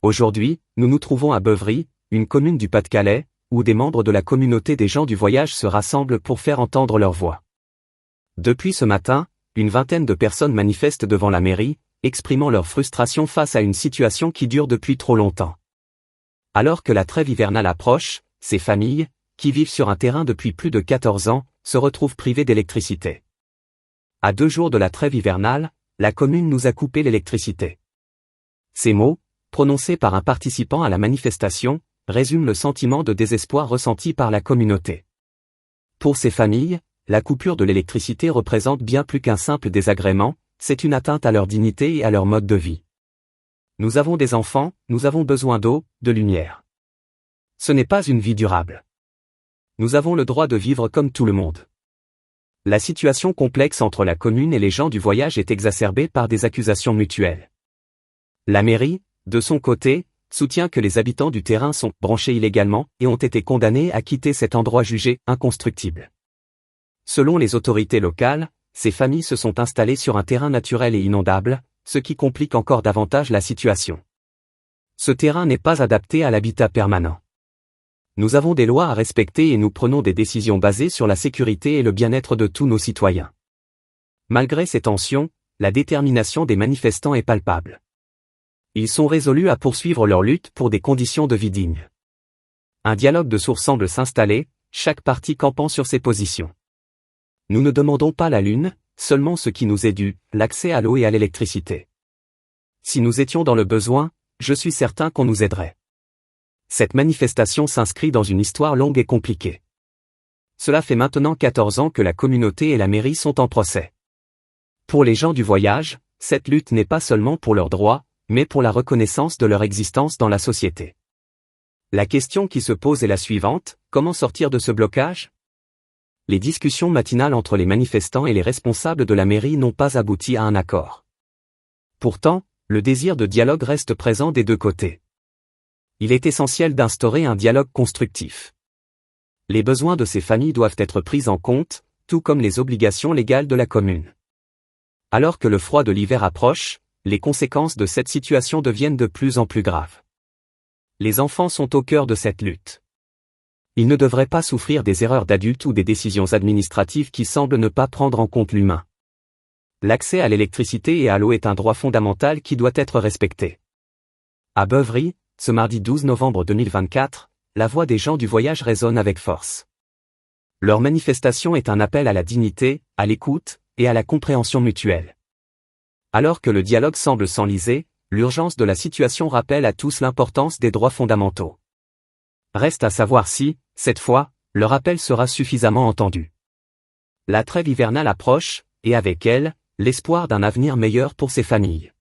Aujourd'hui, nous nous trouvons à Beuvry, une commune du Pas-de-Calais, où des membres de la communauté des gens du voyage se rassemblent pour faire entendre leur voix. Depuis ce matin, une vingtaine de personnes manifestent devant la mairie, exprimant leur frustration face à une situation qui dure depuis trop longtemps. Alors que la trêve hivernale approche, ces familles, qui vivent sur un terrain depuis plus de 14 ans, se retrouvent privées d'électricité. À 2 jours de la trêve hivernale, la commune nous a coupé l'électricité. Ces mots, prononcés par un participant à la manifestation, résument le sentiment de désespoir ressenti par la communauté. Pour ces familles, la coupure de l'électricité représente bien plus qu'un simple désagrément, c'est une atteinte à leur dignité et à leur mode de vie. Nous avons des enfants, nous avons besoin d'eau, de lumière. Ce n'est pas une vie durable. Nous avons le droit de vivre comme tout le monde. La situation complexe entre la commune et les gens du voyage est exacerbée par des accusations mutuelles. La mairie, de son côté, soutient que les habitants du terrain sont branchés illégalement et ont été condamnés à quitter cet endroit jugé inconstructible. Selon les autorités locales, ces familles se sont installées sur un terrain naturel et inondable, ce qui complique encore davantage la situation. Ce terrain n'est pas adapté à l'habitat permanent. Nous avons des lois à respecter et nous prenons des décisions basées sur la sécurité et le bien-être de tous nos citoyens. Malgré ces tensions, la détermination des manifestants est palpable. Ils sont résolus à poursuivre leur lutte pour des conditions de vie dignes. Un dialogue de sourds semble s'installer, chaque parti campant sur ses positions. Nous ne demandons pas la lune, seulement ce qui nous est dû, l'accès à l'eau et à l'électricité. Si nous étions dans le besoin, je suis certain qu'on nous aiderait. Cette manifestation s'inscrit dans une histoire longue et compliquée. Cela fait maintenant 14 ans que la communauté et la mairie sont en procès. Pour les gens du voyage, cette lutte n'est pas seulement pour leurs droits, mais pour la reconnaissance de leur existence dans la société. La question qui se pose est la suivante, comment sortir de ce blocage ? Les discussions matinales entre les manifestants et les responsables de la mairie n'ont pas abouti à un accord. Pourtant, le désir de dialogue reste présent des deux côtés. Il est essentiel d'instaurer un dialogue constructif. Les besoins de ces familles doivent être pris en compte, tout comme les obligations légales de la commune. Alors que le froid de l'hiver approche, les conséquences de cette situation deviennent de plus en plus graves. Les enfants sont au cœur de cette lutte. Ils ne devraient pas souffrir des erreurs d'adultes ou des décisions administratives qui semblent ne pas prendre en compte l'humain. L'accès à l'électricité et à l'eau est un droit fondamental qui doit être respecté. À Beuvry, ce mardi 12 novembre 2024, la voix des gens du voyage résonne avec force. Leur manifestation est un appel à la dignité, à l'écoute, et à la compréhension mutuelle. Alors que le dialogue semble s'enliser, l'urgence de la situation rappelle à tous l'importance des droits fondamentaux. Reste à savoir si, cette fois, leur appel sera suffisamment entendu. La trêve hivernale approche, et avec elle, l'espoir d'un avenir meilleur pour ces familles.